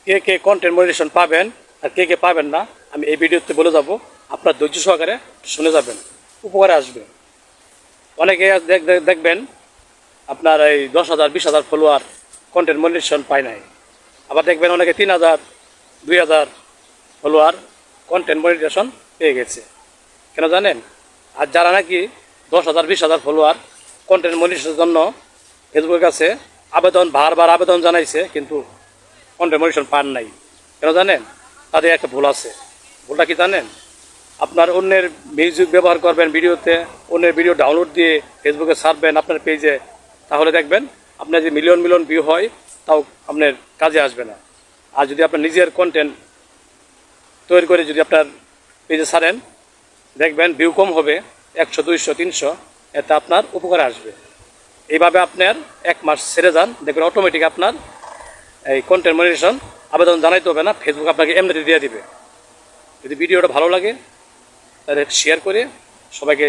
কে কে content monetization পাবেন আর কে কে পাবেন না আমি এই ভিডিওতে বলে যাব। আপনার ধৈর্য সহকারে শুনে যাবেন, উপকারে আসবে। অনেকে দেখবেন আপনার এই 10,000 20,000 ফলোয়ার কন্টেন্ট মনিটাইজেশন পায় নাই। আবার দেখবেন অনেকে 3,000 2,000 ফলোয়ার কন্টেন্ট মনিটাইজেশন পেয়ে গেছে। কেন জানেন? আর যারা নাকি 10,000 20,000 ফলোয়ার কন্টেন্ট মনিটাইজেশনের জন্য ফেসবুকের কাছে বারবার আবেদন জানাইছে, কিন্তু কন্টেন্ট মনিটাইজেশন পান নাই, কেন জানেন? তাদের একটা ভুল আছে। ভুলটা কি জানেন? আপনার অন্যের মিউজিক ব্যবহার করবেন ভিডিওতে, অন্যের ভিডিও ডাউনলোড দিয়ে ফেসবুকে ছাড়বেন আপনার পেজে, তাহলে দেখবেন আপনার যে মিলিয়ন মিলিয়ন ভিউ হয় তাও আপনার কাজে আসবে না। আর যদি আপনার নিজের কন্টেন্ট তৈরি করে যদি আপনার পেজে ছাড়েন, দেখবেন ভিউ কম হবে, 100 200 300, এতে আপনার উপকারে আসবে। এইভাবে আপনার 1 মাস ছেড়ে যান, দেখবেন অটোমেটিক আপনার এই কন্টেন্ট মনিটাইজেশন আবেদন জানাইতে হবে না, ফেসবুক আপনাকে এমনিতে দিয়ে দিবে। যদি ভিডিওটা ভালো লাগে তাহলে শেয়ার করে সবাইকে